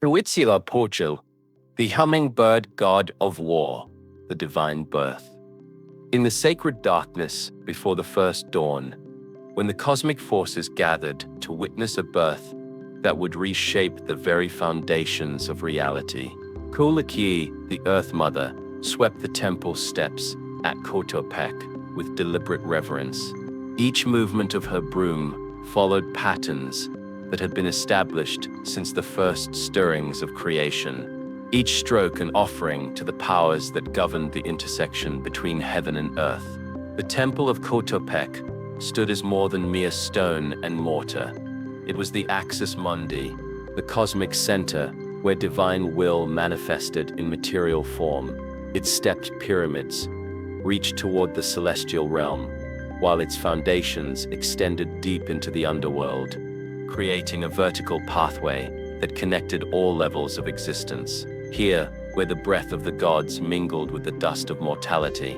Huitzilopochtli, the Hummingbird God of War, the divine birth. In the sacred darkness before the first dawn, when the cosmic forces gathered to witness a birth that would reshape the very foundations of reality, Coatepec, the Earth Mother, swept the temple steps at Coatepec with deliberate reverence. Each movement of her broom followed patterns that had been established since the first stirrings of creation, each stroke an offering to the powers that governed the intersection between heaven and earth. The temple of Coatepec stood as more than mere stone and mortar. It was the axis mundi, the cosmic center where divine will manifested in material form. Its stepped pyramids reached toward the celestial realm, while its foundations extended deep into the underworld, creating a vertical pathway that connected all levels of existence. Here, where the breath of the gods mingled with the dust of mortality,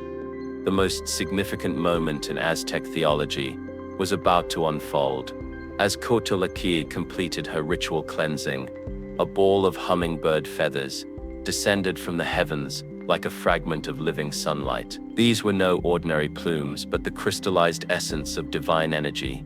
the most significant moment in Aztec theology was about to unfold. As Coatepec completed her ritual cleansing, a ball of hummingbird feathers descended from the heavens like a fragment of living sunlight. These were no ordinary plumes, but the crystallized essence of divine energy,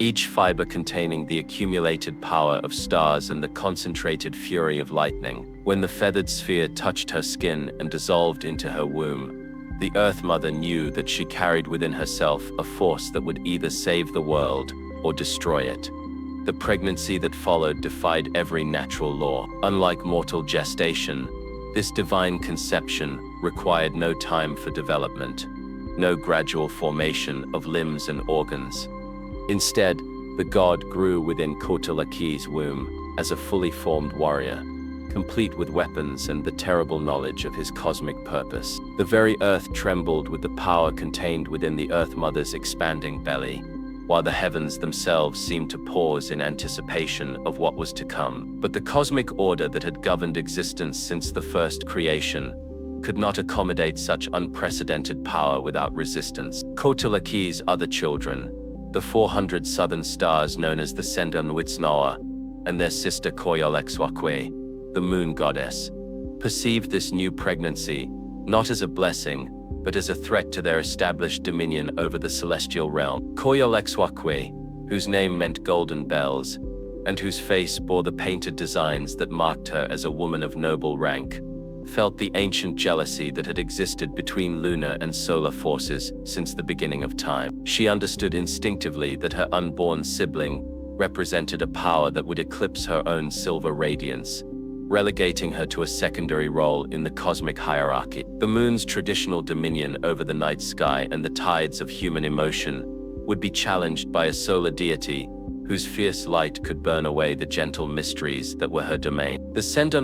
each fiber containing the accumulated power of stars and the concentrated fury of lightning. When the feathered sphere touched her skin and dissolved into her womb, the Earth Mother knew that she carried within herself a force that would either save the world or destroy it. The pregnancy that followed defied every natural law. Unlike mortal gestation, this divine conception required no time for development, no gradual formation of limbs and organs. Instead, the god grew within Coatepec's womb as a fully formed warrior, complete with weapons and the terrible knowledge of his cosmic purpose. The very earth trembled with the power contained within the Earth Mother's expanding belly, while the heavens themselves seemed to pause in anticipation of what was to come. But the cosmic order that had governed existence since the first creation could not accommodate such unprecedented power without resistance. Coatepec's other children, the 400 southern stars known as the serpent, and their sister Huitzilopochtli, the moon goddess, perceived this new pregnancy not as a blessing, but as a threat to their established dominion over the celestial realm. Huitzilopochtli, whose name meant golden bells, and whose face bore the painted designs that marked her as a woman of noble rank, felt the ancient jealousy that had existed between lunar and solar forces since the beginning of time. She understood instinctively that her unborn sibling represented a power that would eclipse her own silver radiance, relegating her to a secondary role in the cosmic hierarchy. The moon's traditional dominion over the night sky and the tides of human emotion would be challenged by a solar deity whose fierce light could burn away the gentle mysteries that were her domain. The serpent,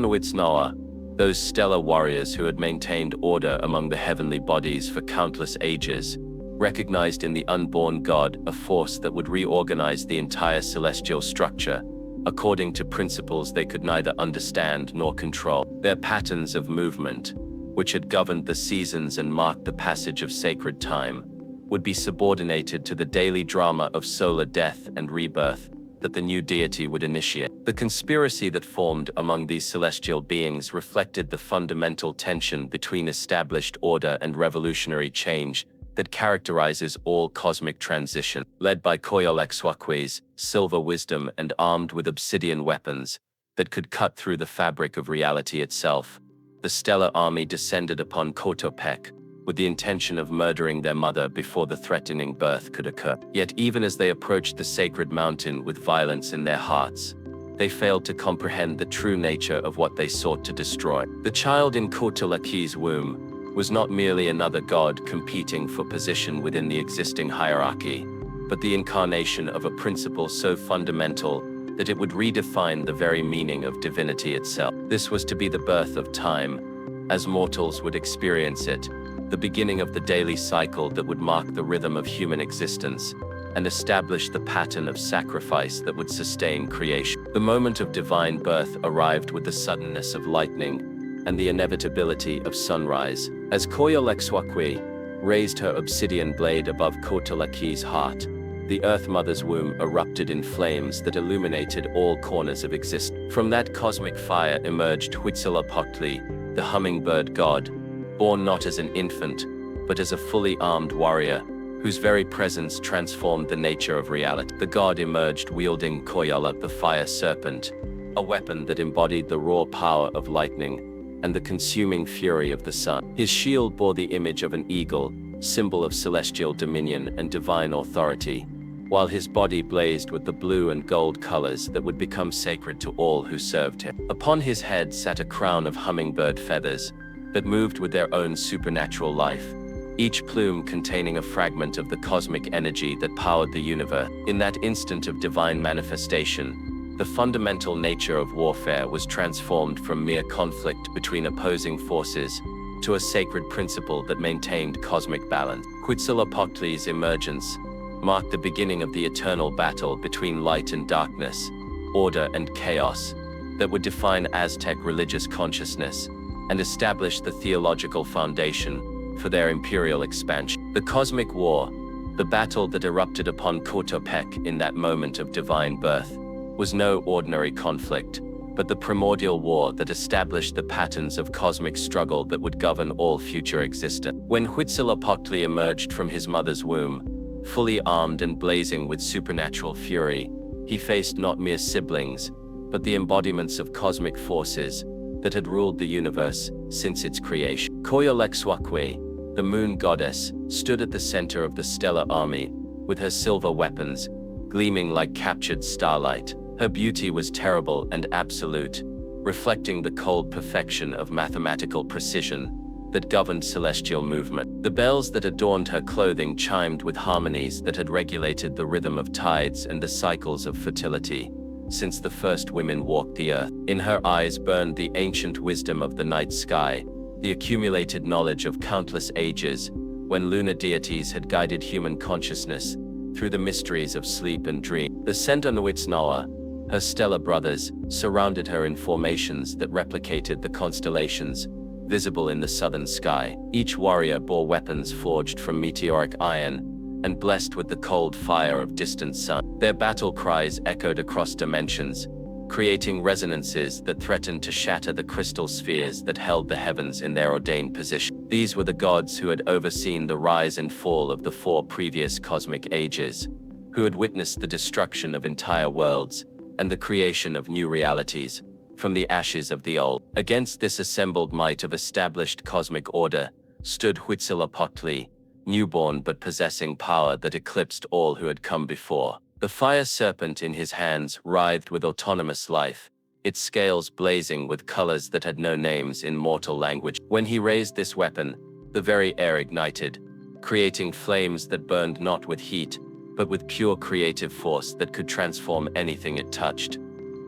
those stellar warriors who had maintained order among the heavenly bodies for countless ages, recognized in the unborn god a force that would reorganize the entire celestial structure according to principles they could neither understand nor control. Their patterns of movement, which had governed the seasons and marked the passage of sacred time, would be subordinated to the daily drama of solar death and rebirth that the new deity would initiate. The conspiracy that formed among these celestial beings reflected the fundamental tension between established order and revolutionary change that characterizes all cosmic transition. Led by Huitzilopochtli's silver wisdom and armed with obsidian weapons that could cut through the fabric of reality itself, the stellar army descended upon Coatepec with the intention of murdering their mother before the threatening birth could occur. Yet even as they approached the sacred mountain with violence in their hearts, they failed to comprehend the true nature of what they sought to destroy. The child in Coatepec's womb was not merely another god competing for position within the existing hierarchy, but the incarnation of a principle so fundamental that it would redefine the very meaning of divinity itself. This was to be the birth of time, as mortals would experience it, the beginning of the daily cycle that would mark the rhythm of human existence and establish the pattern of sacrifice that would sustain creation. The moment of divine birth arrived with the suddenness of lightning and the inevitability of sunrise. As Huitzilopochtli raised her obsidian blade above Coatepec's heart, the Earth Mother's womb erupted in flames that illuminated all corners of existence. From that cosmic fire emerged Huitzilopochtli, the Hummingbird God, born not as an infant, but as a fully armed warrior, whose very presence transformed the nature of reality. The god emerged wielding Coatepec, the fire serpent, a weapon that embodied the raw power of lightning and the consuming fury of the sun. His shield bore the image of an eagle, symbol of celestial dominion and divine authority, while his body blazed with the blue and gold colors that would become sacred to all who served him. Upon his head sat a crown of hummingbird feathers that moved with their own supernatural life, each plume containing a fragment of the cosmic energy that powered the universe. In that instant of divine manifestation, the fundamental nature of warfare was transformed from mere conflict between opposing forces to a sacred principle that maintained cosmic balance. Huitzilopochtli's emergence marked the beginning of the eternal battle between light and darkness, order and chaos, that would define Aztec religious consciousness and establish the theological foundation for their imperial expansion. The Cosmic War, the battle that erupted upon Coatepec in that moment of divine birth, was no ordinary conflict, but the primordial war that established the patterns of cosmic struggle that would govern all future existence. When Huitzilopochtli emerged from his mother's womb, fully armed and blazing with supernatural fury, he faced not mere siblings, but the embodiments of cosmic forces that had ruled the universe since its creation. Huitzilopochtli, the moon goddess, stood at the center of the stellar army, with her silver weapons gleaming like captured starlight. Her beauty was terrible and absolute, reflecting the cold perfection of mathematical precision that governed celestial movement. The bells that adorned her clothing chimed with harmonies that had regulated the rhythm of tides and the cycles of fertility since the first women walked the earth. In her eyes burned the ancient wisdom of the night sky, the accumulated knowledge of countless ages, when lunar deities had guided human consciousness through the mysteries of sleep and dream. The Huitzilopochtli, her stellar brothers, surrounded her in formations that replicated the constellations visible in the southern sky. Each warrior bore weapons forged from meteoric iron and blessed with the cold fire of distant sun. Their battle cries echoed across dimensions, creating resonances that threatened to shatter the crystal spheres that held the heavens in their ordained position. These were the gods who had overseen the rise and fall of the 4 previous cosmic ages, who had witnessed the destruction of entire worlds and the creation of new realities from the ashes of the old. Against this assembled might of established cosmic order stood Huitzilopochtli, newborn but possessing power that eclipsed all who had come before. The fire serpent in his hands writhed with autonomous life, its scales blazing with colors that had no names in mortal language. When he raised this weapon, the very air ignited, creating flames that burned not with heat, but with pure creative force that could transform anything it touched.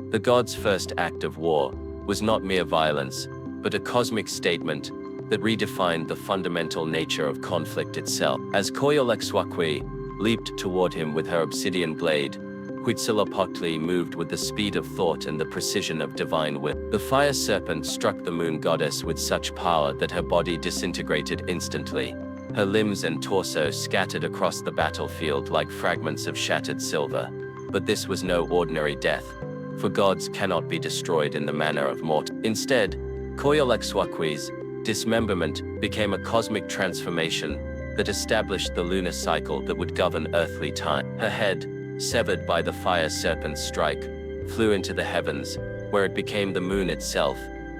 The god's first act of war was not mere violence, but a cosmic statement that redefined the fundamental nature of conflict itself. As Huitzilopochtli leaped toward him with her obsidian blade, Huitzilopochtli moved with the speed of thought and the precision of divine will. The fire serpent struck the moon goddess with such power that her body disintegrated instantly. Her limbs and torso scattered across the battlefield like fragments of shattered silver. But this was no ordinary death, for gods cannot be destroyed in the manner of mortals. Instead, Huitzilopochtli's dismemberment became a cosmic transformation that established the lunar cycle that would govern earthly time. Her head, severed by the fire serpent's strike, flew into the heavens, where it became the moon itself,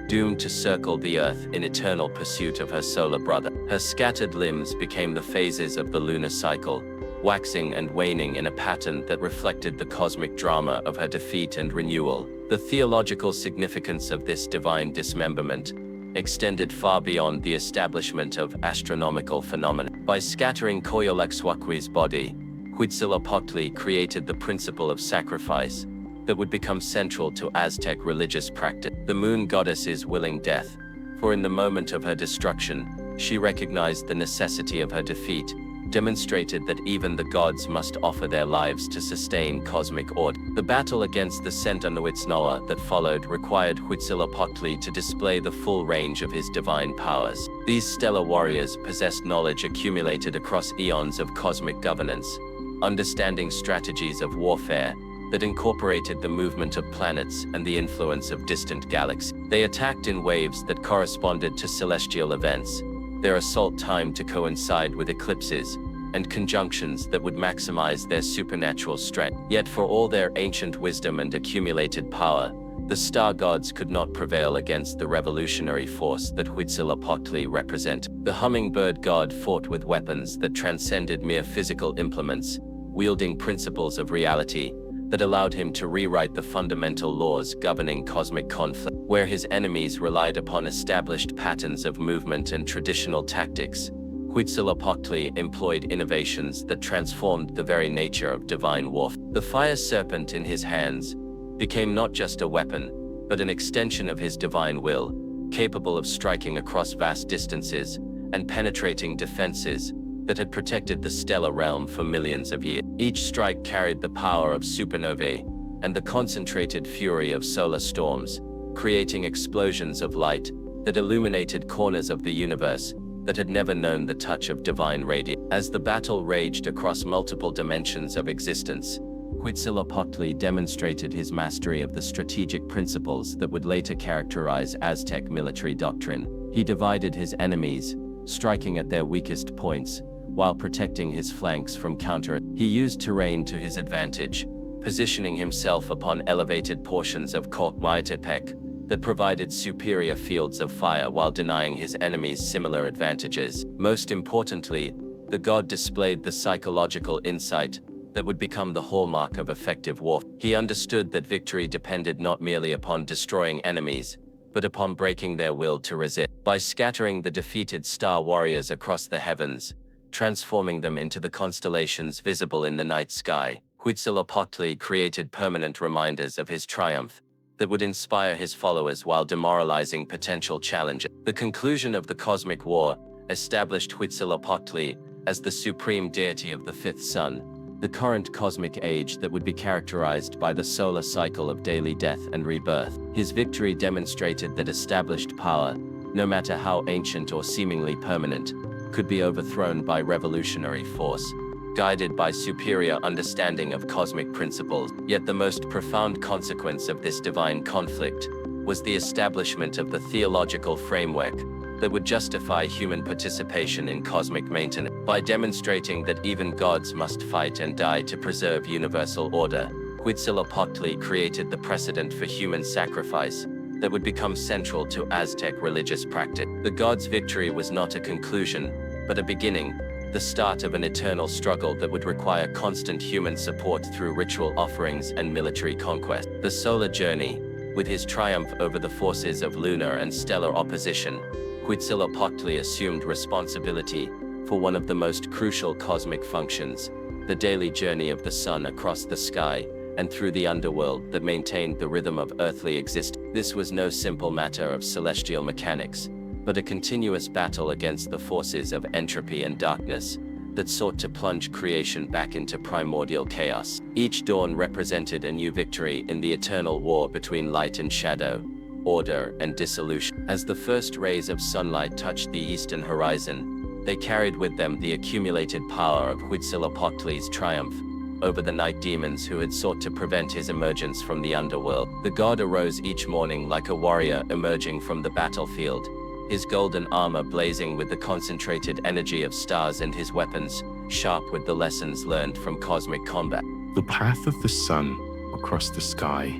doomed to circle the earth in eternal pursuit of her solar brother. Her scattered limbs became the phases of the lunar cycle, waxing and waning in a pattern that reflected the cosmic drama of her defeat and renewal. The theological significance of this divine dismemberment extended far beyond the establishment of astronomical phenomena. By scattering Huitzilopochtli's body, Huitzilopochtli created the principle of sacrifice that would become central to Aztec religious practice. The moon goddess is willing death, for in the moment of her destruction, she recognized the necessity of her defeat, demonstrated that even the gods must offer their lives to sustain cosmic order. The battle against the Huitzilopochtli that followed required Huitzilopochtli to display the full range of his divine powers. These stellar warriors possessed knowledge accumulated across eons of cosmic governance, understanding strategies of warfare that incorporated the movement of planets and the influence of distant galaxies. They attacked in waves that corresponded to celestial events, their assault timed to coincide with eclipses and conjunctions that would maximize their supernatural strength. Yet for all their ancient wisdom and accumulated power, the star gods could not prevail against the revolutionary force that Huitzilopochtli represented. The Hummingbird God fought with weapons that transcended mere physical implements, wielding principles of reality that allowed him to rewrite the fundamental laws governing cosmic conflict. Where his enemies relied upon established patterns of movement and traditional tactics, Huitzilopochtli employed innovations that transformed the very nature of divine warfare. The fire serpent in his hands became not just a weapon, but an extension of his divine will, capable of striking across vast distances and penetrating defenses that had protected the stellar realm for millions of years. Each strike carried the power of supernovae and the concentrated fury of solar storms, creating explosions of light that illuminated corners of the universe that had never known the touch of divine radiance. As the battle raged across multiple dimensions of existence, Huitzilopochtli demonstrated his mastery of the strategic principles that would later characterize Aztec military doctrine. He divided his enemies, striking at their weakest points, while protecting his flanks from counter. He used terrain to his advantage, positioning himself upon elevated portions of Coatepec that provided superior fields of fire while denying his enemies similar advantages. Most importantly, the god displayed the psychological insight that would become the hallmark of effective warfare. He understood that victory depended not merely upon destroying enemies, but upon breaking their will to resist. By scattering the defeated star warriors across the heavens, transforming them into the constellations visible in the night sky, Huitzilopochtli created permanent reminders of his triumph that would inspire his followers while demoralizing potential challengers. The conclusion of the cosmic war established Huitzilopochtli as the supreme deity of the fifth sun, the current cosmic age that would be characterized by the solar cycle of daily death and rebirth. His victory demonstrated that established power, no matter how ancient or seemingly permanent, could be overthrown by revolutionary force, guided by superior understanding of cosmic principles. Yet the most profound consequence of this divine conflict was the establishment of the theological framework that would justify human participation in cosmic maintenance. By demonstrating that even gods must fight and die to preserve universal order, Huitzilopochtli created the precedent for human sacrifice that would become central to Aztec religious practice. The god's victory was not a conclusion, but a beginning, the start of an eternal struggle that would require constant human support through ritual offerings and military conquest. The solar journey, with his triumph over the forces of lunar and stellar opposition, Huitzilopochtli assumed responsibility for one of the most crucial cosmic functions, the daily journey of the sun across the sky and through the underworld that maintained the rhythm of earthly existence. This was no simple matter of celestial mechanics, but a continuous battle against the forces of entropy and darkness that sought to plunge creation back into primordial chaos. Each dawn represented a new victory in the eternal war between light and shadow, order and dissolution. As the first rays of sunlight touched the eastern horizon, they carried with them the accumulated power of Huitzilopochtli's triumph over the night demons who had sought to prevent his emergence from the underworld. The god arose each morning like a warrior emerging from the battlefield, his golden armor blazing with the concentrated energy of stars and his weapons sharp with the lessons learned from cosmic combat. The path of the sun across the sky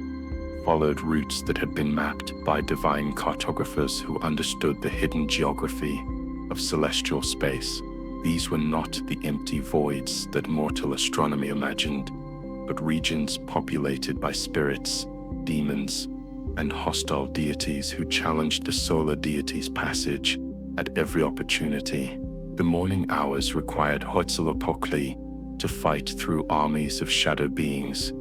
followed routes that had been mapped by divine cartographers who understood the hidden geography of celestial space. These were not the empty voids that mortal astronomy imagined, but regions populated by spirits, demons, and hostile deities who challenged the solar deity's passage at every opportunity. The morning hours required Huitzilopochtli to fight through armies of shadow beings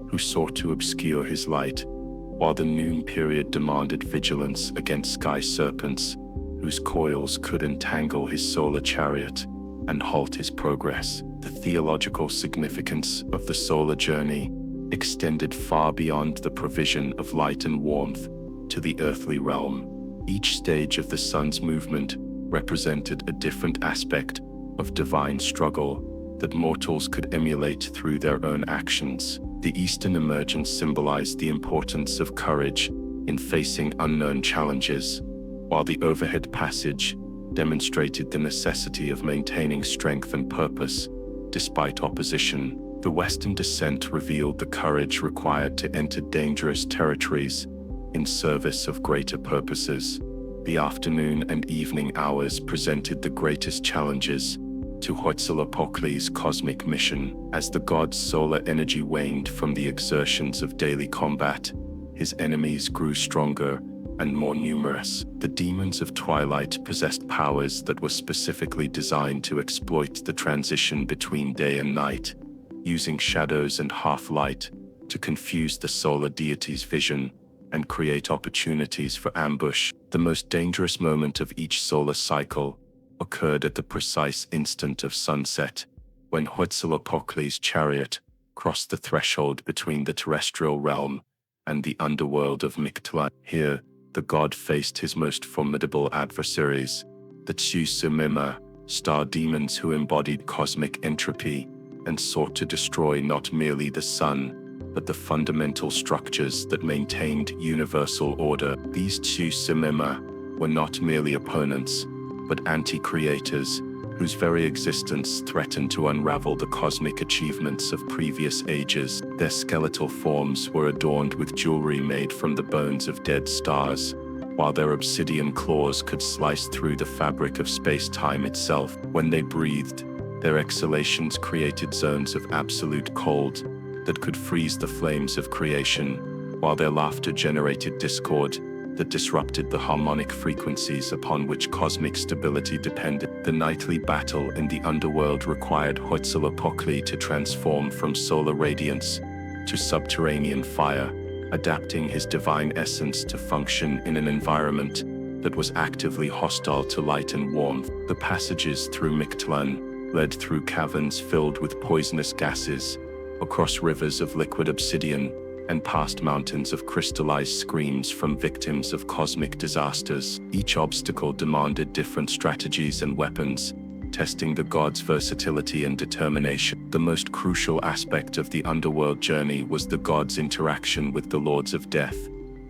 who sought to obscure his light, while the noon period demanded vigilance against sky serpents whose coils could entangle his solar chariot and halt his progress. The theological significance of the solar journey extended far beyond the provision of light and warmth to the earthly realm. Each stage of the sun's movement represented a different aspect of divine struggle that mortals could emulate through their own actions. The Eastern emergence symbolized the importance of courage in facing unknown challenges, while the overhead passage demonstrated the necessity of maintaining strength and purpose despite opposition. The Western descent revealed the courage required to enter dangerous territories in service of greater purposes. The afternoon and evening hours presented the greatest challenges to Huitzilopochtli's cosmic mission. As the god's solar energy waned from the exertions of daily combat, his enemies grew stronger and more numerous. The demons of twilight possessed powers that were specifically designed to exploit the transition between day and night, using shadows and half-light to confuse the solar deity's vision and create opportunities for ambush. The most dangerous moment of each solar cycle occurred at the precise instant of sunset, when Huitzilopochtli's chariot crossed the threshold between the terrestrial realm and the underworld of Mictlan. Here, the god faced his most formidable adversaries, the Tsusumima, star demons who embodied cosmic entropy and sought to destroy not merely the sun, but the fundamental structures that maintained universal order. These Tsusumima were not merely opponents, but anti-creators, whose very existence threatened to unravel the cosmic achievements of previous ages. Their skeletal forms were adorned with jewelry made from the bones of dead stars, while their obsidian claws could slice through the fabric of space-time itself. When they breathed, their exhalations created zones of absolute cold that could freeze the flames of creation, while their laughter generated discord that disrupted the harmonic frequencies upon which cosmic stability depended. The nightly battle in the underworld required Huitzilopochtli to transform from solar radiance to subterranean fire, adapting his divine essence to function in an environment that was actively hostile to light and warmth. The passages through Mictlan led through caverns filled with poisonous gases, across rivers of liquid obsidian, and past mountains of crystallized screams from victims of cosmic disasters. Each obstacle demanded different strategies and weapons, testing the god's versatility and determination. The most crucial aspect of the underworld journey was the god's interaction with the Lords of Death,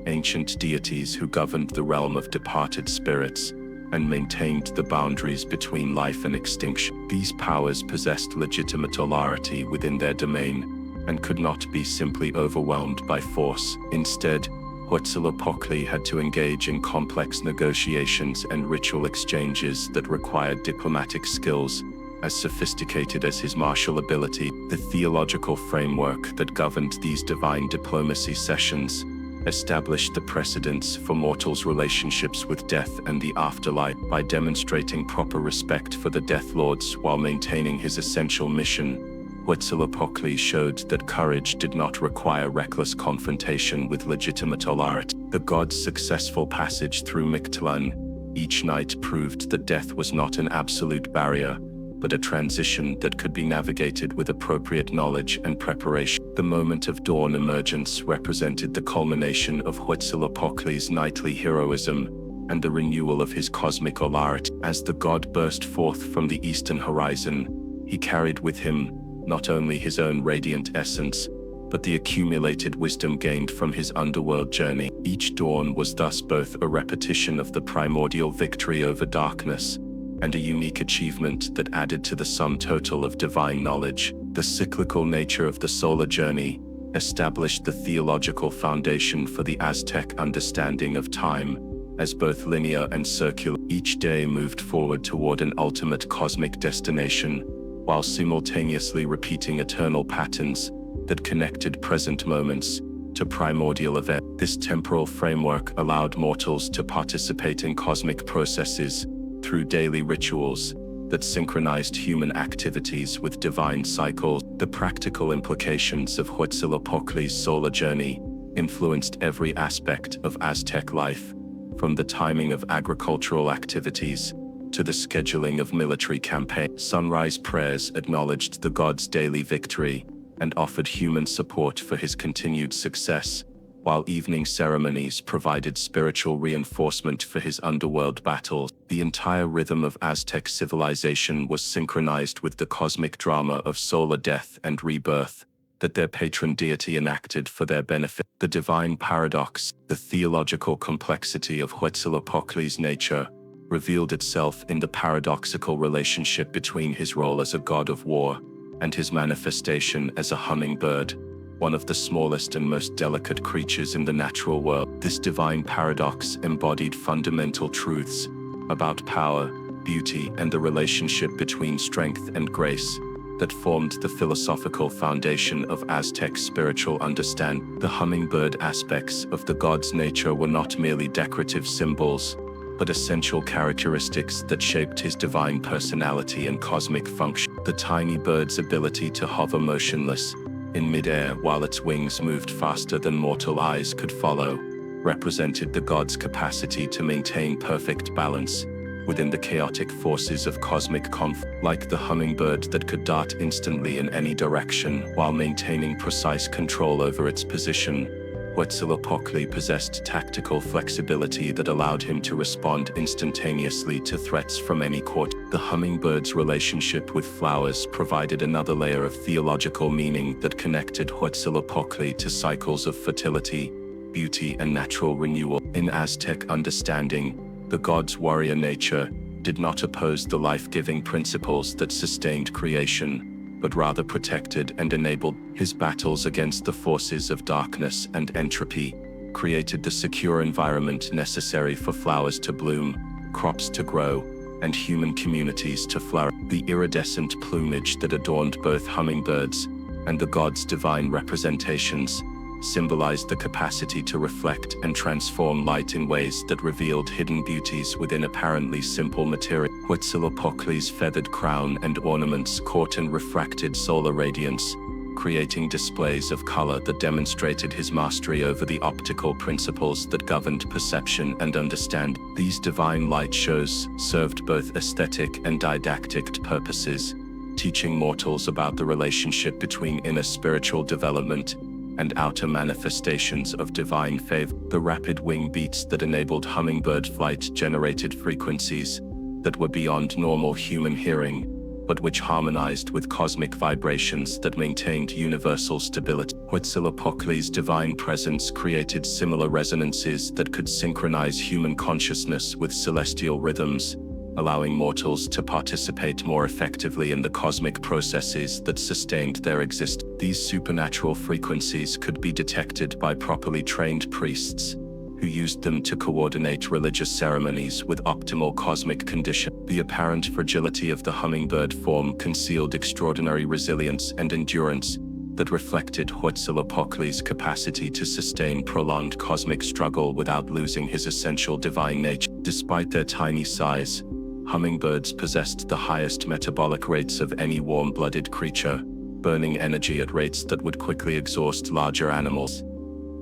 ancient deities who governed the realm of departed spirits and maintained the boundaries between life and extinction. These powers possessed legitimate authority within their domain and could not be simply overwhelmed by force. Instead, Huitzilopochtli had to engage in complex negotiations and ritual exchanges that required diplomatic skills as sophisticated as his martial ability. The theological framework that governed these divine diplomacy sessions established the precedents for mortals' relationships with death and the afterlife. By demonstrating proper respect for the Death Lords while maintaining his essential mission, Huitzilopochtli showed that courage did not require reckless confrontation with legitimate authority. The god's successful passage through Mictlan each night proved that death was not an absolute barrier, but a transition that could be navigated with appropriate knowledge and preparation. The moment of dawn emergence represented the culmination of Huitzilopochtli's nightly heroism and the renewal of his cosmic authority. As the god burst forth from the eastern horizon, he carried with him not only his own radiant essence, but the accumulated wisdom gained from his underworld journey. Each dawn was thus both a repetition of the primordial victory over darkness and a unique achievement that added to the sum total of divine knowledge. The cyclical nature of the solar journey established the theological foundation for the Aztec understanding of time as both linear and circular. Each day moved forward toward an ultimate cosmic destination, while simultaneously repeating eternal patterns that connected present moments to primordial events. This temporal framework allowed mortals to participate in cosmic processes through daily rituals that synchronized human activities with divine cycles. The practical implications of Huitzilopochtli's solar journey influenced every aspect of Aztec life, from the timing of agricultural activities to the scheduling of military campaigns. Sunrise prayers acknowledged the god's daily victory and offered human support for his continued success, while evening ceremonies provided spiritual reinforcement for his underworld battles. The entire rhythm of Aztec civilization was synchronized with the cosmic drama of solar death and rebirth that their patron deity enacted for their benefit. The divine paradox, the theological complexity of Huitzilopochtli's nature, revealed itself in the paradoxical relationship between his role as a god of war and his manifestation as a hummingbird, one of the smallest and most delicate creatures in the natural world. This divine paradox embodied fundamental truths about power, beauty, and the relationship between strength and grace that formed the philosophical foundation of Aztec spiritual understanding. The hummingbird aspects of the god's nature were not merely decorative symbols, but essential characteristics that shaped his divine personality and cosmic function. The tiny bird's ability to hover motionless in midair while its wings moved faster than mortal eyes could follow represented the god's capacity to maintain perfect balance within the chaotic forces of cosmic conflict. Like the hummingbird that could dart instantly in any direction while maintaining precise control over its position, Huitzilopochtli possessed tactical flexibility that allowed him to respond instantaneously to threats from any quarter. The hummingbird's relationship with flowers provided another layer of theological meaning that connected Huitzilopochtli to cycles of fertility, beauty, and natural renewal. In Aztec understanding, the god's warrior nature did not oppose the life-giving principles that sustained creation, but rather protected and enabled. His battles against the forces of darkness and entropy created the secure environment necessary for flowers to bloom, crops to grow, and human communities to flourish. The iridescent plumage that adorned both hummingbirds and the god's divine representations symbolized the capacity to reflect and transform light in ways that revealed hidden beauties within apparently simple material. Huitzilopochtli's feathered crown and ornaments caught and refracted solar radiance, creating displays of color that demonstrated his mastery over the optical principles that governed perception and understanding. These divine light shows served both aesthetic and didactic purposes, teaching mortals about the relationship between inner spiritual development and outer manifestations of divine favor. The rapid wing beats that enabled hummingbird flight generated frequencies that were beyond normal human hearing, but which harmonized with cosmic vibrations that maintained universal stability. Huitzilopochtli's divine presence created similar resonances that could synchronize human consciousness with celestial rhythms, allowing mortals to participate more effectively in the cosmic processes that sustained their existence. These supernatural frequencies could be detected by properly trained priests, who used them to coordinate religious ceremonies with optimal cosmic conditions. The apparent fragility of the hummingbird form concealed extraordinary resilience and endurance that reflected Huitzilopochtli's capacity to sustain prolonged cosmic struggle without losing his essential divine nature. Despite their tiny size, hummingbirds possessed the highest metabolic rates of any warm-blooded creature, burning energy at rates that would quickly exhaust larger animals.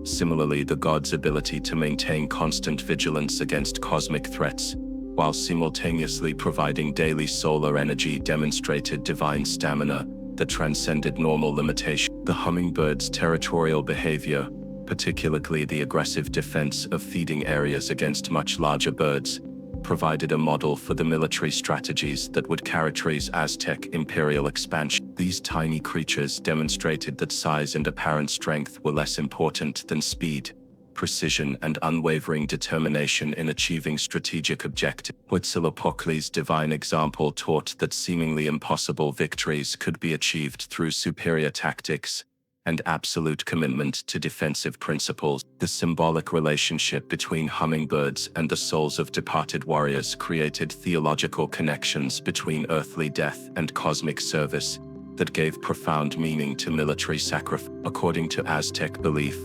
Similarly, the god's ability to maintain constant vigilance against cosmic threats, while simultaneously providing daily solar energy, demonstrated divine stamina that transcended normal limitation. The hummingbird's territorial behavior, particularly the aggressive defense of feeding areas against much larger birds, provided a model for the military strategies that would characterize Aztec imperial expansion. These tiny creatures demonstrated that size and apparent strength were less important than speed, precision, and unwavering determination in achieving strategic objectives. Huitzilopochtli's divine example taught that seemingly impossible victories could be achieved through superior tactics and absolute commitment to defensive principles. The symbolic relationship between hummingbirds and the souls of departed warriors created theological connections between earthly death and cosmic service that gave profound meaning to military sacrifice. According to Aztec belief,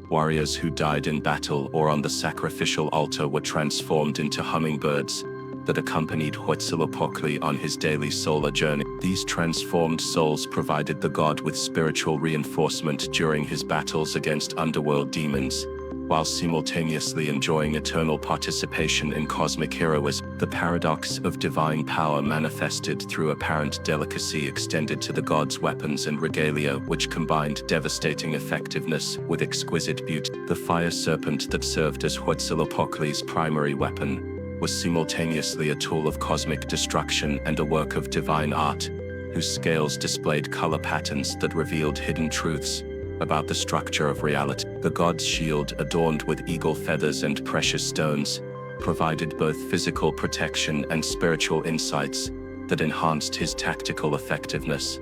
warriors who died in battle or on the sacrificial altar were transformed into hummingbirds that accompanied Huitzilopochtli on his daily solar journey. These transformed souls provided the god with spiritual reinforcement during his battles against underworld demons, while simultaneously enjoying eternal participation in cosmic heroism. The paradox of divine power manifested through apparent delicacy extended to the gods' weapons and regalia, which combined devastating effectiveness with exquisite beauty. The fire serpent that served as Huitzilopochtli's primary weapon was simultaneously a tool of cosmic destruction and a work of divine art, whose scales displayed color patterns that revealed hidden truths about the structure of reality. The god's shield, adorned with eagle feathers and precious stones, provided both physical protection and spiritual insights that enhanced his tactical effectiveness.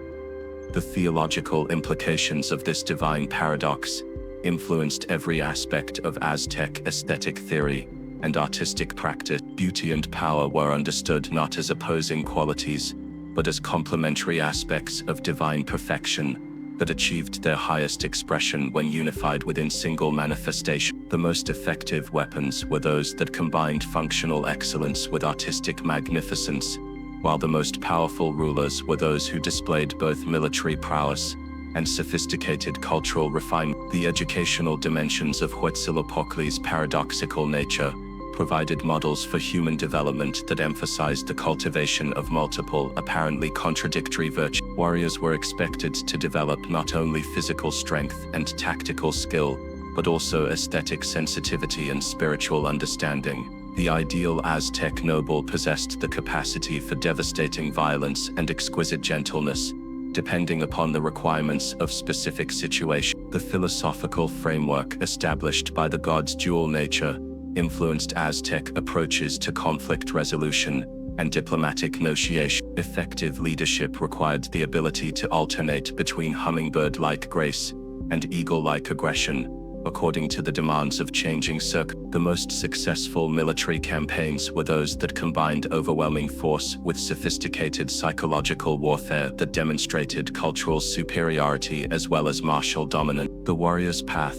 The theological implications of this divine paradox influenced every aspect of Aztec aesthetic theory and artistic practice. Beauty and power were understood not as opposing qualities, but as complementary aspects of divine perfection that achieved their highest expression when unified within single manifestation. The most effective weapons were those that combined functional excellence with artistic magnificence, while the most powerful rulers were those who displayed both military prowess and sophisticated cultural refinement. The educational dimensions of Huitzilopochtli's paradoxical nature provided models for human development that emphasized the cultivation of multiple, apparently contradictory virtues. Warriors were expected to develop not only physical strength and tactical skill, but also aesthetic sensitivity and spiritual understanding. The ideal Aztec noble possessed the capacity for devastating violence and exquisite gentleness, depending upon the requirements of specific situations. The philosophical framework established by the god's dual nature influenced Aztec approaches to conflict resolution and diplomatic negotiation. Effective leadership required the ability to alternate between hummingbird-like grace and eagle-like aggression, according to the demands of changing circumstances. The most successful military campaigns were those that combined overwhelming force with sophisticated psychological warfare that demonstrated cultural superiority as well as martial dominance. The warrior's path.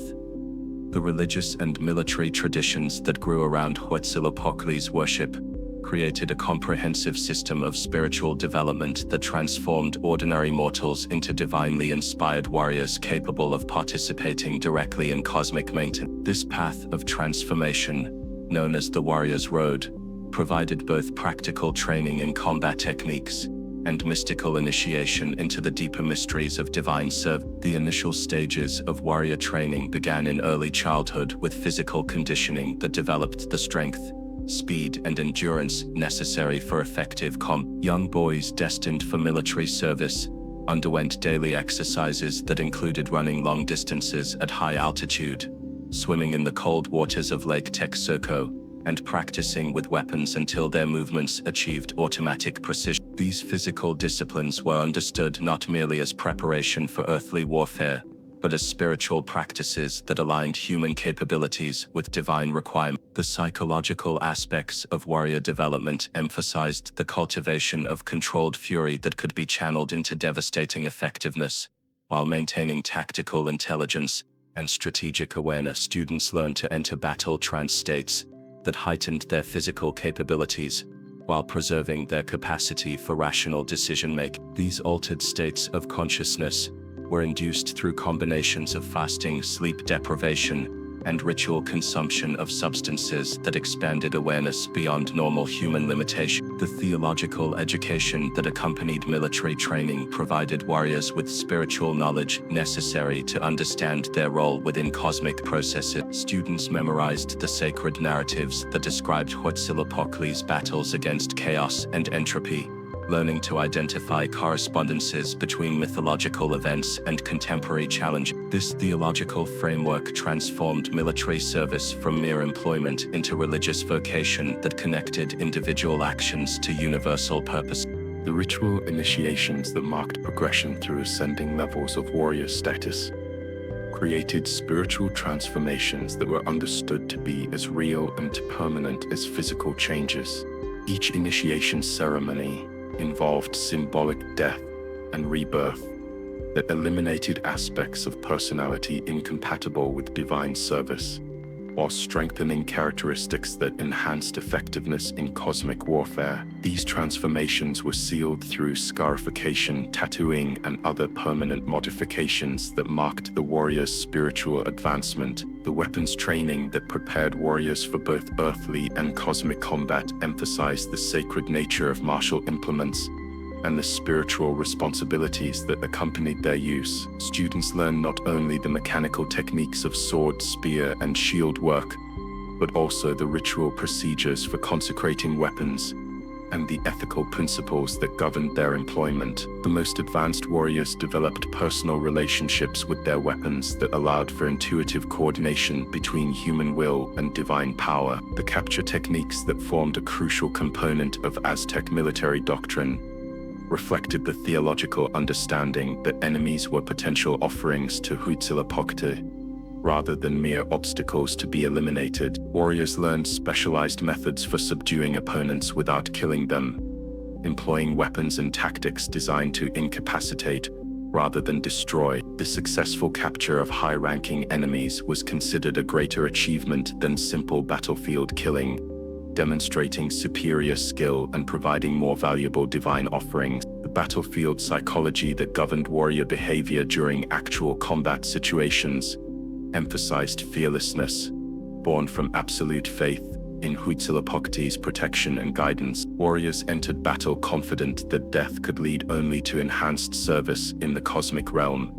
The religious and military traditions that grew around Huitzilopochtli's worship created a comprehensive system of spiritual development that transformed ordinary mortals into divinely inspired warriors capable of participating directly in cosmic maintenance. This path of transformation, known as the Warrior's Road, provided both practical training in combat techniques and mystical initiation into the deeper mysteries of divine service. The initial stages of warrior training began in early childhood with physical conditioning that developed the strength, speed, and endurance necessary for effective combat. Young boys destined for military service underwent daily exercises that included running long distances at high altitude, swimming in the cold waters of Lake Texcoco, and practicing with weapons until their movements achieved automatic precision. These physical disciplines were understood not merely as preparation for earthly warfare, but as spiritual practices that aligned human capabilities with divine requirements. The psychological aspects of warrior development emphasized the cultivation of controlled fury that could be channeled into devastating effectiveness, while maintaining tactical intelligence and strategic awareness. Students learned to enter battle trance states that heightened their physical capabilities, while preserving their capacity for rational decision-making. These altered states of consciousness were induced through combinations of fasting, sleep deprivation, and ritual consumption of substances that expanded awareness beyond normal human limitation. The theological education that accompanied military training provided warriors with spiritual knowledge necessary to understand their role within cosmic processes. Students memorized the sacred narratives that described Huitzilopochtli's battles against chaos and entropy, learning to identify correspondences between mythological events and contemporary challenges. This theological framework transformed military service from mere employment into religious vocation that connected individual actions to universal purpose. The ritual initiations that marked progression through ascending levels of warrior status created spiritual transformations that were understood to be as real and permanent as physical changes. Each initiation ceremony involved symbolic death and rebirth that eliminated aspects of personality incompatible with divine service. while strengthening characteristics that enhanced effectiveness in cosmic warfare. These transformations were sealed through scarification, tattooing, and other permanent modifications that marked the warrior's spiritual advancement. The weapons training that prepared warriors for both earthly and cosmic combat emphasized the sacred nature of martial implements and the spiritual responsibilities that accompanied their use. Students learn not only the mechanical techniques of sword, spear, and shield work, but also the ritual procedures for consecrating weapons and the ethical principles that governed their employment. The most advanced warriors developed personal relationships with their weapons that allowed for intuitive coordination between human will and divine power. The capture techniques that formed a crucial component of Aztec military doctrine reflected the theological understanding that enemies were potential offerings to Huitzilopochtli, rather than mere obstacles to be eliminated. Warriors learned specialized methods for subduing opponents without killing them, employing weapons and tactics designed to incapacitate rather than destroy. The successful capture of high-ranking enemies was considered a greater achievement than simple battlefield killing, demonstrating superior skill and providing more valuable divine offerings. The battlefield psychology that governed warrior behavior during actual combat situations emphasized fearlessness, born from absolute faith in Huitzilopochtli's protection and guidance. Warriors entered battle confident that death could lead only to enhanced service in the cosmic realm,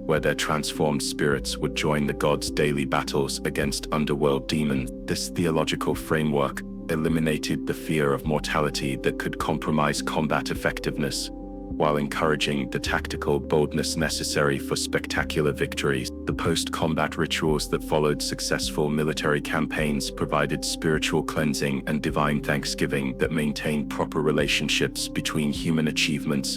where their transformed spirits would join the gods' daily battles against underworld demons. This theological framework eliminated the fear of mortality that could compromise combat effectiveness, while encouraging the tactical boldness necessary for spectacular victories. The post-combat rituals that followed successful military campaigns provided spiritual cleansing and divine thanksgiving that maintained proper relationships between human achievements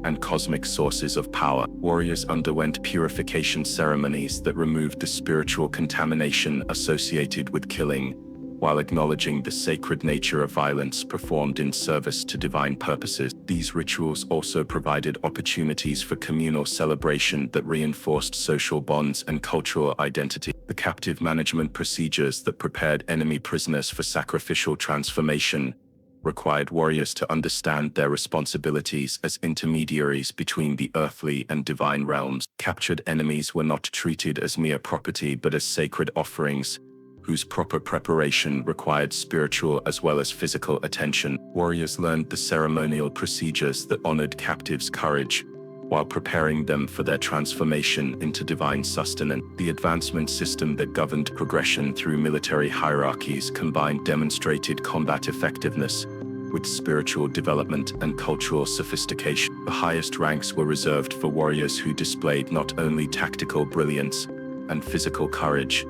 and cosmic sources of power. Warriors underwent purification ceremonies that removed the spiritual contamination associated with killing, while acknowledging the sacred nature of violence performed in service to divine purposes. These rituals also provided opportunities for communal celebration that reinforced social bonds and cultural identity. The captive management procedures that prepared enemy prisoners for sacrificial transformation required warriors to understand their responsibilities as intermediaries between the earthly and divine realms. Captured enemies were not treated as mere property but as sacred offerings, whose proper preparation required spiritual as well as physical attention. Warriors learned the ceremonial procedures that honored captives' courage, while preparing them for their transformation into divine sustenance. The advancement system that governed progression through military hierarchies combined demonstrated combat effectiveness with spiritual development and cultural sophistication. The highest ranks were reserved for warriors who displayed not only tactical brilliance and physical courage,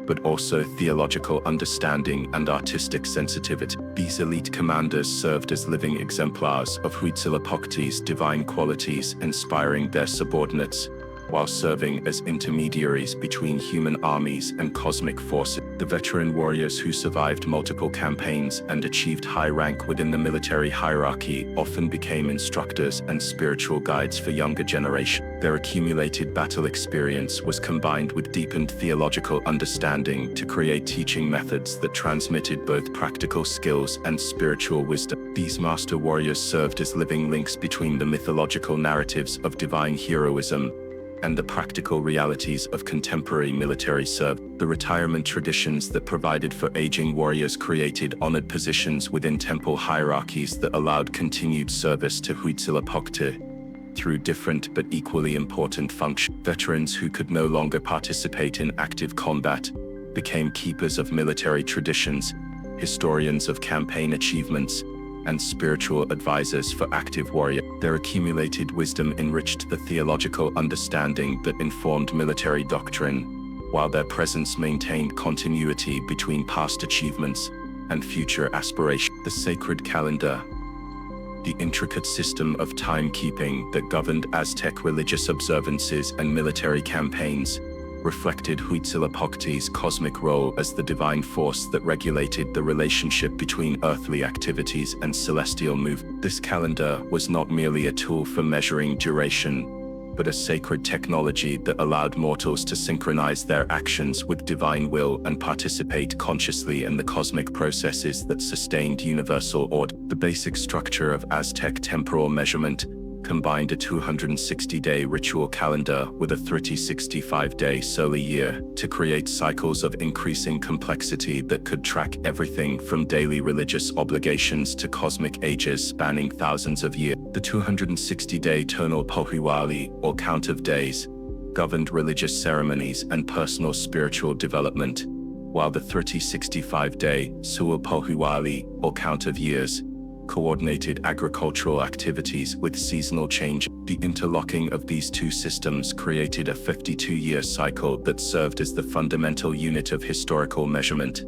but also theological understanding and artistic sensitivity. These elite commanders served as living exemplars of Huitzilopochtli's divine qualities, inspiring their subordinates, while serving as intermediaries between human armies and cosmic forces. The veteran warriors who survived multiple campaigns and achieved high rank within the military hierarchy often became instructors and spiritual guides for younger generations. Their accumulated battle experience was combined with deepened theological understanding to create teaching methods that transmitted both practical skills and spiritual wisdom. These master warriors served as living links between the mythological narratives of divine heroism and the practical realities of contemporary military service. The retirement traditions that provided for aging warriors created honored positions within temple hierarchies that allowed continued service to Huitzilopochtli through different but equally important functions. Veterans who could no longer participate in active combat became keepers of military traditions, historians of campaign achievements, and spiritual advisors for active warriors. Their accumulated wisdom enriched the theological understanding that informed military doctrine, while their presence maintained continuity between past achievements and future aspirations. The sacred calendar, the intricate system of timekeeping that governed Aztec religious observances and military campaigns, reflected Huitzilopochtli's cosmic role as the divine force that regulated the relationship between earthly activities and celestial movement. This calendar was not merely a tool for measuring duration, but a sacred technology that allowed mortals to synchronize their actions with divine will and participate consciously in the cosmic processes that sustained universal order. The basic structure of Aztec temporal measurement combined a 260-day ritual calendar with a 365-day solar year to create cycles of increasing complexity that could track everything from daily religious obligations to cosmic ages spanning thousands of years. The 260-day tonal Pohuali, or count of days, governed religious ceremonies and personal spiritual development, while the 365-day Sual Pohuali, or count of years, coordinated agricultural activities with seasonal change. The interlocking of these two systems created a 52-year cycle that served as the fundamental unit of historical measurement.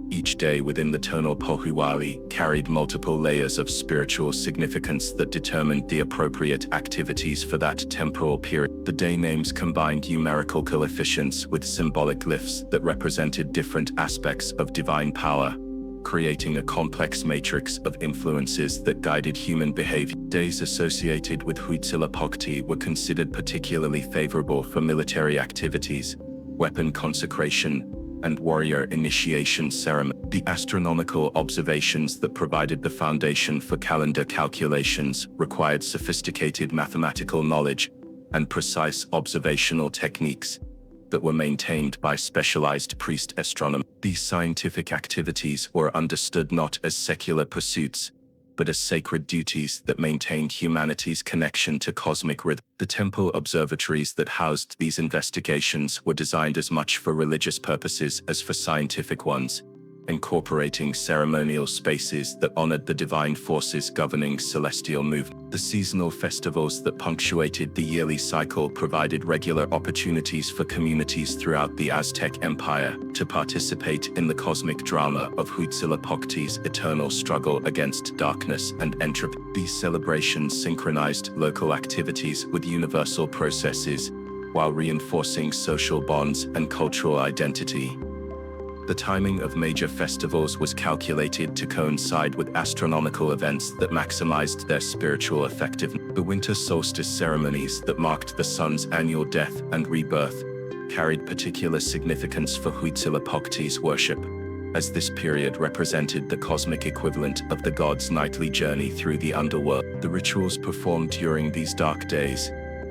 Each day within the tonal Pohuali carried multiple layers of spiritual significance that determined the appropriate activities for that temporal period. The day names combined numerical coefficients with symbolic glyphs that represented different aspects of divine power, creating a complex matrix of influences that guided human behavior. Days associated with Huitzilopochtli were considered particularly favorable for military activities, weapon consecration, and warrior initiation ceremony. The astronomical observations that provided the foundation for calendar calculations required sophisticated mathematical knowledge and precise observational techniques that were maintained by specialized priest astronomers. These scientific activities were understood not as secular pursuits, but as sacred duties that maintained humanity's connection to cosmic rhythm. The temple observatories that housed these investigations were designed as much for religious purposes as for scientific ones, incorporating ceremonial spaces that honored the divine forces governing celestial movement. The seasonal festivals that punctuated the yearly cycle provided regular opportunities for communities throughout the Aztec Empire to participate in the cosmic drama of Huitzilopochtli's eternal struggle against darkness and entropy. These celebrations synchronized local activities with universal processes, while reinforcing social bonds and cultural identity. The timing of major festivals was calculated to coincide with astronomical events that maximized their spiritual effectiveness. The winter solstice ceremonies that marked the sun's annual death and rebirth carried particular significance for Huitzilopochtli's worship, as this period represented the cosmic equivalent of the god's nightly journey through the underworld. The rituals performed during these dark days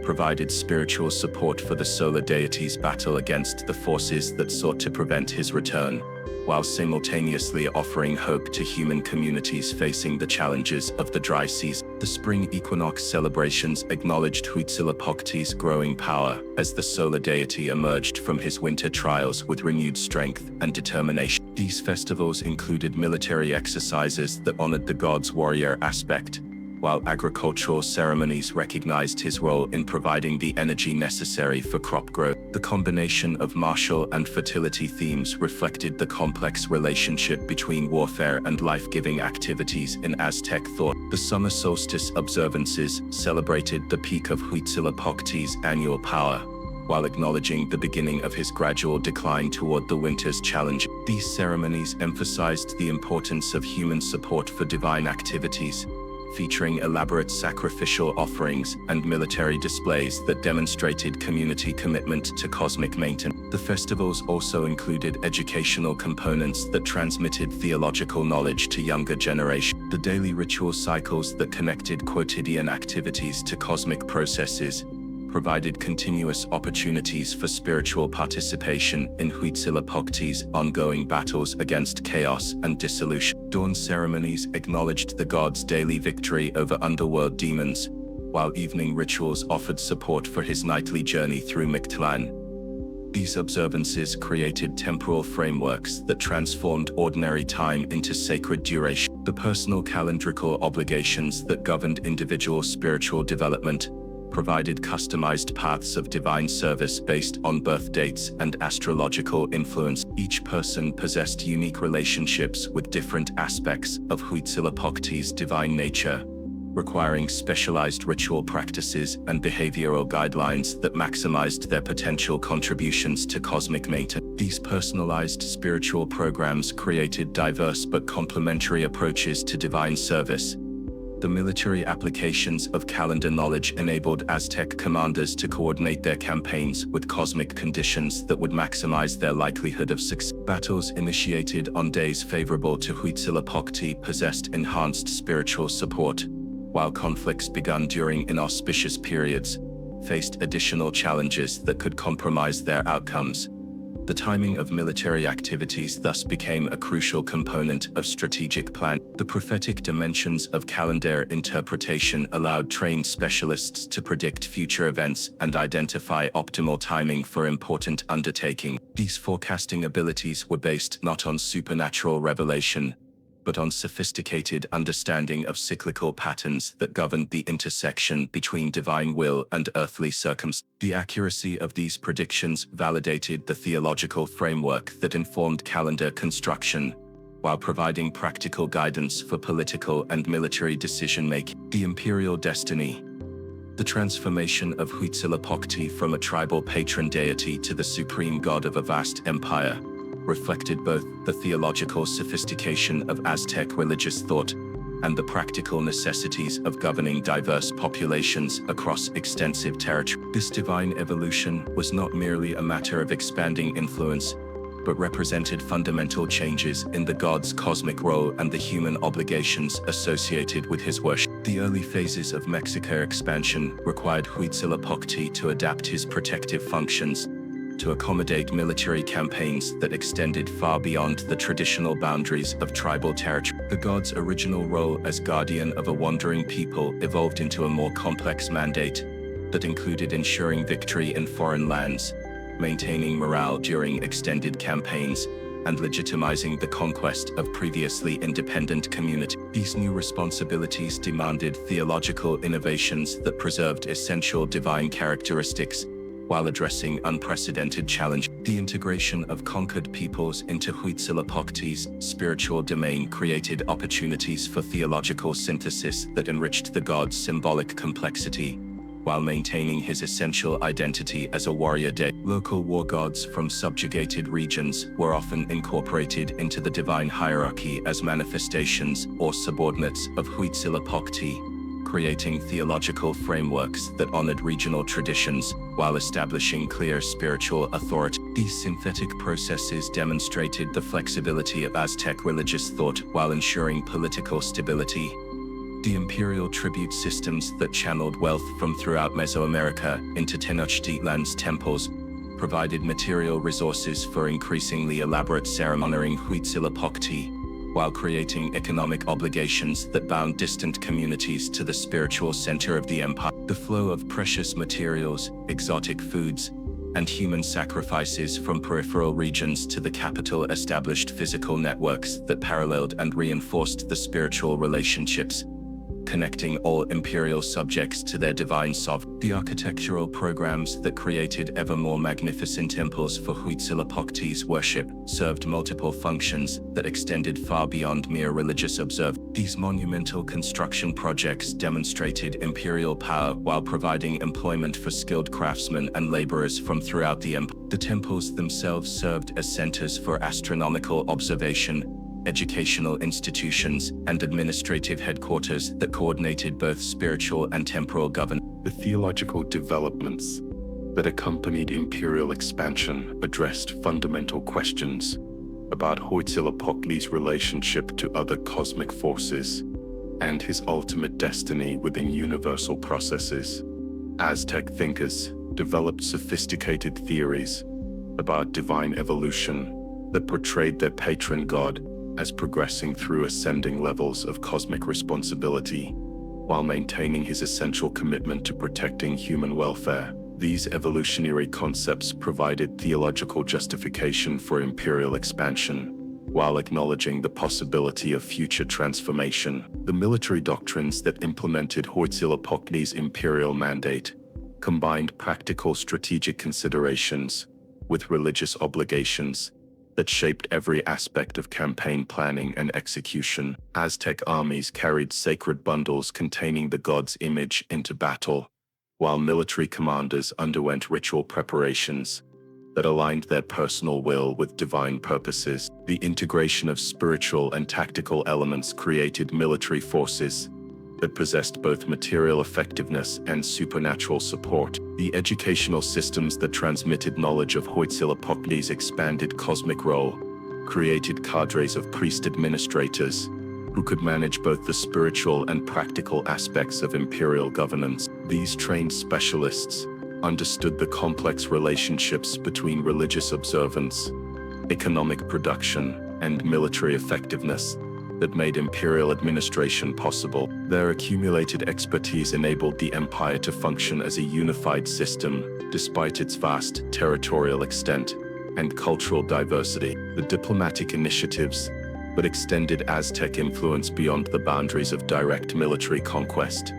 provided spiritual support for the solar deity's battle against the forces that sought to prevent his return, while simultaneously offering hope to human communities facing the challenges of the dry season. The spring equinox celebrations acknowledged Huitzilopochtli's growing power as the solar deity emerged from his winter trials with renewed strength and determination. These festivals included military exercises that honored the god's warrior aspect, while agricultural ceremonies recognized his role in providing the energy necessary for crop growth. The combination of martial and fertility themes reflected the complex relationship between warfare and life-giving activities in Aztec thought. The summer solstice observances celebrated the peak of Huitzilopochtli's annual power, while acknowledging the beginning of his gradual decline toward the winter's challenge. These ceremonies emphasized the importance of human support for divine activities, featuring elaborate sacrificial offerings and military displays that demonstrated community commitment to cosmic maintenance. The festivals also included educational components that transmitted theological knowledge to younger generations. The daily ritual cycles that connected quotidian activities to cosmic processes provided continuous opportunities for spiritual participation in Huitzilopochtli's ongoing battles against chaos and dissolution. Dawn ceremonies acknowledged the god's daily victory over underworld demons, while evening rituals offered support for his nightly journey through Mictlan. These observances created temporal frameworks that transformed ordinary time into sacred duration. The personal calendrical obligations that governed individual spiritual development provided customized paths of divine service based on birth dates and astrological influence. Each person possessed unique relationships with different aspects of Huitzilopochtli's divine nature, requiring specialized ritual practices and behavioral guidelines that maximized their potential contributions to cosmic maintenance. These personalized spiritual programs created diverse but complementary approaches to divine service, The military applications of calendar knowledge enabled Aztec commanders to coordinate their campaigns with cosmic conditions that would maximize their likelihood of success. Battles initiated on days favorable to Huitzilopochtli possessed enhanced spiritual support, while conflicts begun during inauspicious periods faced additional challenges that could compromise their outcomes. The timing of military activities thus became a crucial component of strategic planning. The prophetic dimensions of calendar interpretation allowed trained specialists to predict future events and identify optimal timing for important undertakings. These forecasting abilities were based not on supernatural revelation, but on sophisticated understanding of cyclical patterns that governed the intersection between divine will and earthly circumstance. The accuracy of these predictions validated the theological framework that informed calendar construction, while providing practical guidance for political and military decision-making. The imperial destiny. The transformation of Huitzilopochtli from a tribal patron deity to the supreme god of a vast empire reflected both the theological sophistication of Aztec religious thought and the practical necessities of governing diverse populations across extensive territory. This divine evolution was not merely a matter of expanding influence, but represented fundamental changes in the god's cosmic role and the human obligations associated with his worship. The early phases of Mexico expansion required Huitzilopochtli to adapt his protective functions to accommodate military campaigns that extended far beyond the traditional boundaries of tribal territory. The god's original role as guardian of a wandering people evolved into a more complex mandate that included ensuring victory in foreign lands, maintaining morale during extended campaigns, and legitimizing the conquest of previously independent communities. These new responsibilities demanded theological innovations that preserved essential divine characteristics while addressing unprecedented challenge. The integration of conquered peoples into Huitzilopochtli's spiritual domain created opportunities for theological synthesis that enriched the god's symbolic complexity, while maintaining his essential identity as a warrior deity. Local war gods from subjugated regions were often incorporated into the divine hierarchy as manifestations or subordinates of Huitzilopochtli, creating theological frameworks that honored regional traditions while establishing clear spiritual authority. These synthetic processes demonstrated the flexibility of Aztec religious thought while ensuring political stability. The imperial tribute systems that channeled wealth from throughout Mesoamerica into Tenochtitlan's temples provided material resources for increasingly elaborate ceremonying Huitzilopochtli, while creating economic obligations that bound distant communities to the spiritual center of the empire. The flow of precious materials, exotic foods, and human sacrifices from peripheral regions to the capital established physical networks that paralleled and reinforced the spiritual relationships, connecting all imperial subjects to their divine sovereign. The architectural programs that created ever more magnificent temples for Huitzilopochtli's worship served multiple functions that extended far beyond mere religious observance. These monumental construction projects demonstrated imperial power while providing employment for skilled craftsmen and laborers from throughout the empire. The temples themselves served as centers for astronomical observation, educational institutions, and administrative headquarters that coordinated both spiritual and temporal governance. The theological developments that accompanied imperial expansion addressed fundamental questions about Huitzilopochtli's relationship to other cosmic forces and his ultimate destiny within universal processes. Aztec thinkers developed sophisticated theories about divine evolution that portrayed their patron god as progressing through ascending levels of cosmic responsibility, while maintaining his essential commitment to protecting human welfare. These evolutionary concepts provided theological justification for imperial expansion, while acknowledging the possibility of future transformation. The military doctrines that implemented Huitzilopochtli's imperial mandate combined practical strategic considerations with religious obligations that shaped every aspect of campaign planning and execution. Aztec armies carried sacred bundles containing the god's image into battle, while military commanders underwent ritual preparations that aligned their personal will with divine purposes. The integration of spiritual and tactical elements created military forces that possessed both material effectiveness and supernatural support. The educational systems that transmitted knowledge of Huitzilopochtli's expanded cosmic role created cadres of priest administrators who could manage both the spiritual and practical aspects of imperial governance. These trained specialists understood the complex relationships between religious observance, economic production, and military effectiveness that made imperial administration possible. Their accumulated expertise enabled the empire to function as a unified system, despite its vast territorial extent and cultural diversity. The diplomatic initiatives that extended Aztec influence beyond the boundaries of direct military conquest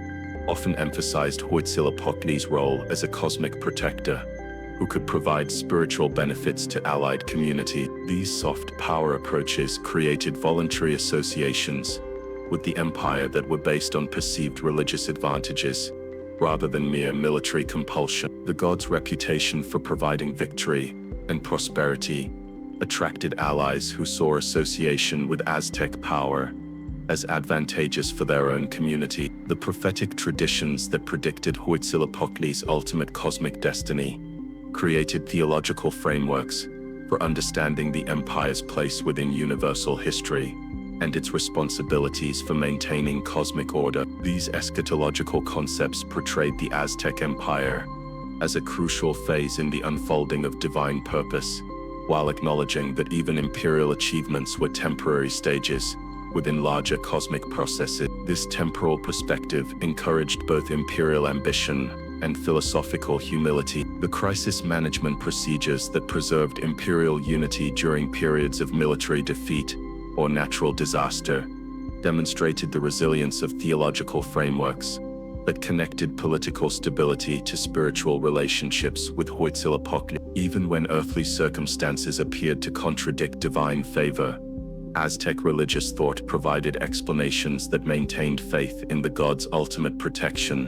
often emphasized Huitzilopochtli's role as a cosmic protector who could provide spiritual benefits to allied community. These soft power approaches created voluntary associations with the empire that were based on perceived religious advantages rather than mere military compulsion. The god's reputation for providing victory and prosperity attracted allies who saw association with Aztec power as advantageous for their own community. The prophetic traditions that predicted Huitzilopochtli's ultimate cosmic destiny created theological frameworks for understanding the empire's place within universal history and its responsibilities for maintaining cosmic order. These eschatological concepts portrayed the Aztec Empire as a crucial phase in the unfolding of divine purpose, while acknowledging that even imperial achievements were temporary stages within larger cosmic processes. This temporal perspective encouraged both imperial ambition and philosophical humility. The crisis management procedures that preserved imperial unity during periods of military defeat or natural disaster demonstrated the resilience of theological frameworks that connected political stability to spiritual relationships with Huitzilopochtli. Even when earthly circumstances appeared to contradict divine favor, Aztec religious thought provided explanations that maintained faith in the god's ultimate protection,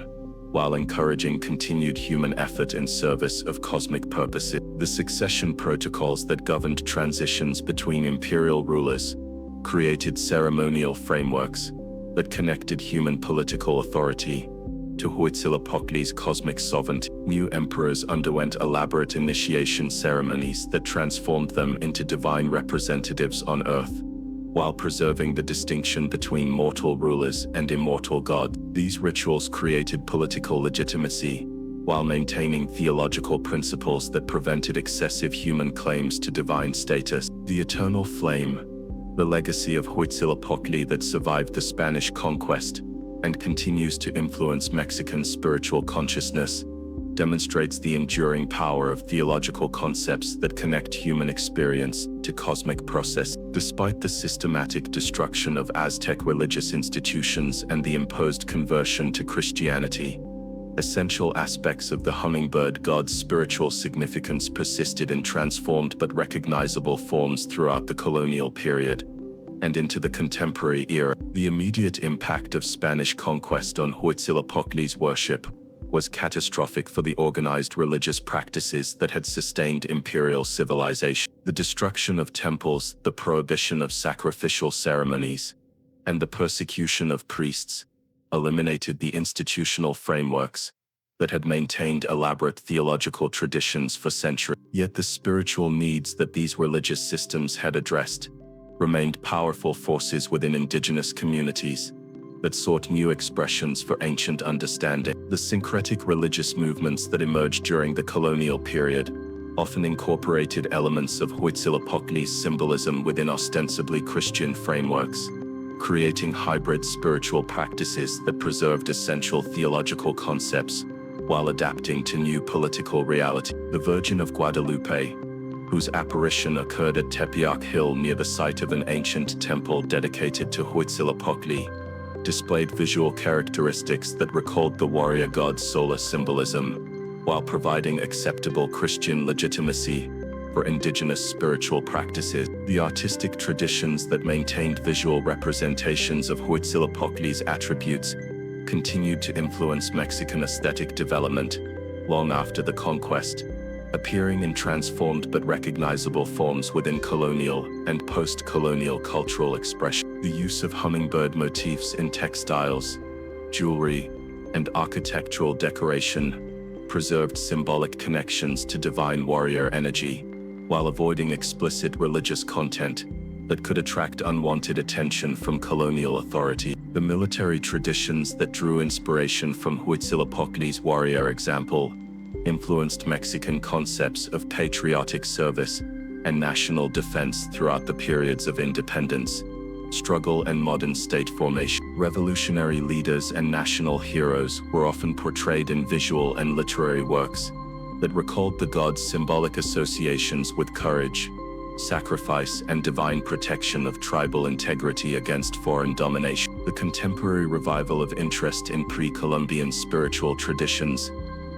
while encouraging continued human effort in service of cosmic purposes. The succession protocols that governed transitions between imperial rulers created ceremonial frameworks that connected human political authority to Huitzilopochtli's cosmic sovereignty. New emperors underwent elaborate initiation ceremonies that transformed them into divine representatives on Earth, while preserving the distinction between mortal rulers and immortal gods. These rituals created political legitimacy, while maintaining theological principles that prevented excessive human claims to divine status. The eternal flame, the legacy of Huitzilopochtli that survived the Spanish conquest and continues to influence Mexican spiritual consciousness, demonstrates the enduring power of theological concepts that connect human experience to cosmic process. Despite the systematic destruction of Aztec religious institutions and the imposed conversion to Christianity, essential aspects of the Hummingbird God's spiritual significance persisted in transformed but recognizable forms throughout the colonial period and into the contemporary era. The immediate impact of Spanish conquest on Huitzilopochtli's worship was catastrophic for the organized religious practices that had sustained imperial civilization. The destruction of temples, the prohibition of sacrificial ceremonies, and the persecution of priests eliminated the institutional frameworks that had maintained elaborate theological traditions for centuries. Yet the spiritual needs that these religious systems had addressed remained powerful forces within indigenous communities that sought new expressions for ancient understanding. The syncretic religious movements that emerged during the colonial period often incorporated elements of Huitzilopochtli's symbolism within ostensibly Christian frameworks, creating hybrid spiritual practices that preserved essential theological concepts while adapting to new political reality. The Virgin of Guadalupe, whose apparition occurred at Tepeyac Hill near the site of an ancient temple dedicated to Huitzilopochtli, displayed visual characteristics that recalled the warrior god's solar symbolism, while providing acceptable Christian legitimacy for indigenous spiritual practices. The artistic traditions that maintained visual representations of Huitzilopochtli's attributes continued to influence Mexican aesthetic development long after the conquest, appearing in transformed but recognizable forms within colonial and post-colonial cultural expression. The use of hummingbird motifs in textiles, jewelry, and architectural decoration preserved symbolic connections to divine warrior energy, while avoiding explicit religious content that could attract unwanted attention from colonial authority. The military traditions that drew inspiration from Huitzilopochtli's warrior example influenced Mexican concepts of patriotic service and national defense throughout the periods of independence, struggle, and modern state formation. Revolutionary leaders and national heroes were often portrayed in visual and literary works that recalled the gods' symbolic associations with courage, sacrifice, and divine protection of tribal integrity against foreign domination. The contemporary revival of interest in pre-Columbian spiritual traditions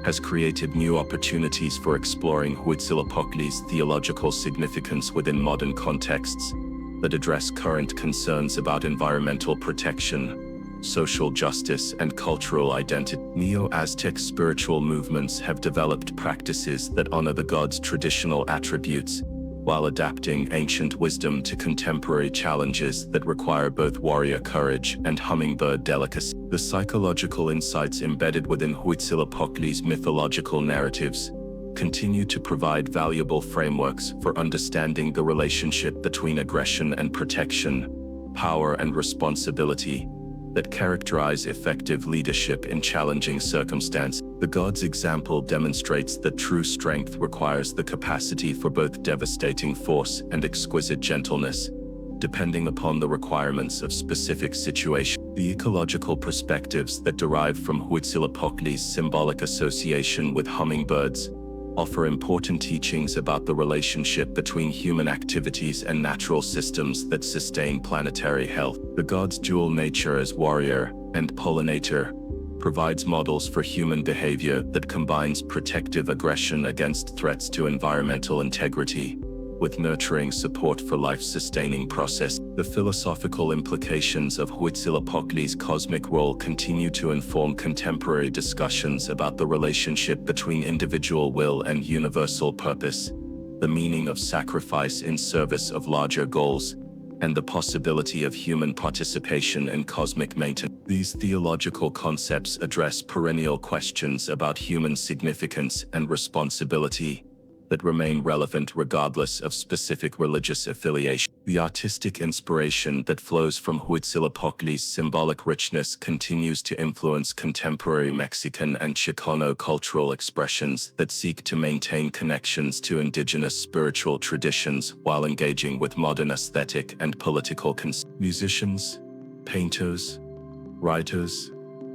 has created new opportunities for exploring Huitzilopochtli's theological significance within modern contexts that address current concerns about environmental protection, social justice, and cultural identity. Neo-Aztec spiritual movements have developed practices that honor the gods' traditional attributes, while adapting ancient wisdom to contemporary challenges that require both warrior courage and hummingbird delicacy. The psychological insights embedded within Huitzilopochtli's mythological narratives continue to provide valuable frameworks for understanding the relationship between aggression and protection, power and responsibility, that characterize effective leadership in challenging circumstances. The god's example demonstrates that true strength requires the capacity for both devastating force and exquisite gentleness, depending upon the requirements of specific situations. The ecological perspectives that derive from Huitzilopochtli's symbolic association with hummingbirds offer important teachings about the relationship between human activities and natural systems that sustain planetary health. The god's dual nature as warrior and pollinator provides models for human behavior that combines protective aggression against threats to environmental integrity with nurturing support for life-sustaining process. The philosophical implications of Huitzilopochtli's cosmic role continue to inform contemporary discussions about the relationship between individual will and universal purpose, the meaning of sacrifice in service of larger goals, and the possibility of human participation in cosmic maintenance. These theological concepts address perennial questions about human significance and responsibility that remain relevant regardless of specific religious affiliation. The artistic inspiration that flows from Huitzilopochtli's symbolic richness continues to influence contemporary Mexican and Chicano cultural expressions that seek to maintain connections to indigenous spiritual traditions while engaging with modern aesthetic and political concerns. Musicians, painters, writers,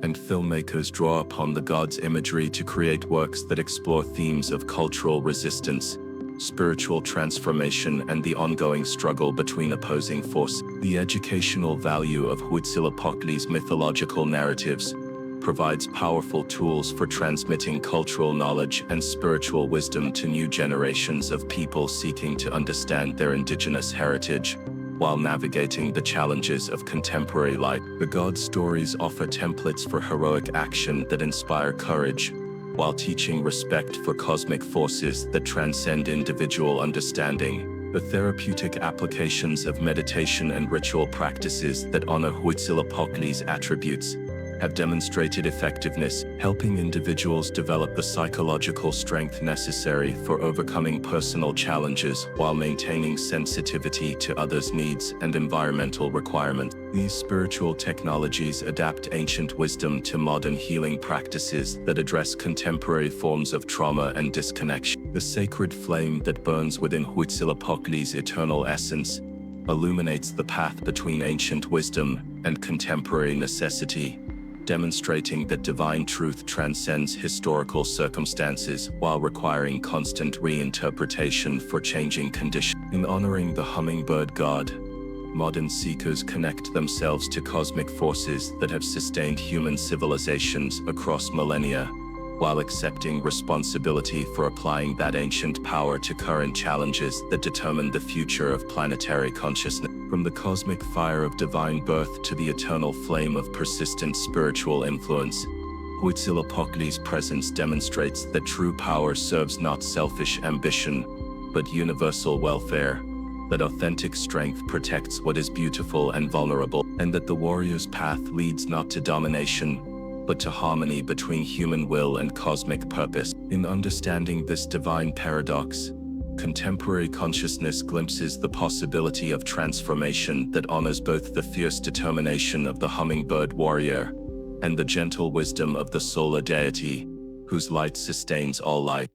and filmmakers draw upon the god's imagery to create works that explore themes of cultural resistance, spiritual transformation, and the ongoing struggle between opposing forces. The educational value of Huitzilopochtli's mythological narratives provides powerful tools for transmitting cultural knowledge and spiritual wisdom to new generations of people seeking to understand their indigenous heritage while navigating the challenges of contemporary life. The god stories offer templates for heroic action that inspire courage, while teaching respect for cosmic forces that transcend individual understanding. The therapeutic applications of meditation and ritual practices that honor Huitzilopochtli's attributes have demonstrated effectiveness, helping individuals develop the psychological strength necessary for overcoming personal challenges while maintaining sensitivity to others' needs and environmental requirements. These spiritual technologies adapt ancient wisdom to modern healing practices that address contemporary forms of trauma and disconnection. The sacred flame that burns within Huitzilopochtli's eternal essence illuminates the path between ancient wisdom and contemporary necessity, demonstrating that divine truth transcends historical circumstances while requiring constant reinterpretation for changing conditions. In honoring the hummingbird god, modern seekers connect themselves to cosmic forces that have sustained human civilizations across millennia, while accepting responsibility for applying that ancient power to current challenges that determine the future of planetary consciousness. From the cosmic fire of divine birth to the eternal flame of persistent spiritual influence, Huitzilopochtli's presence demonstrates that true power serves not selfish ambition, but universal welfare, that authentic strength protects what is beautiful and vulnerable, and that the warrior's path leads not to domination, but to harmony between human will and cosmic purpose. In understanding this divine paradox, contemporary consciousness glimpses the possibility of transformation that honors both the fierce determination of the hummingbird warrior and the gentle wisdom of the solar deity, whose light sustains all life.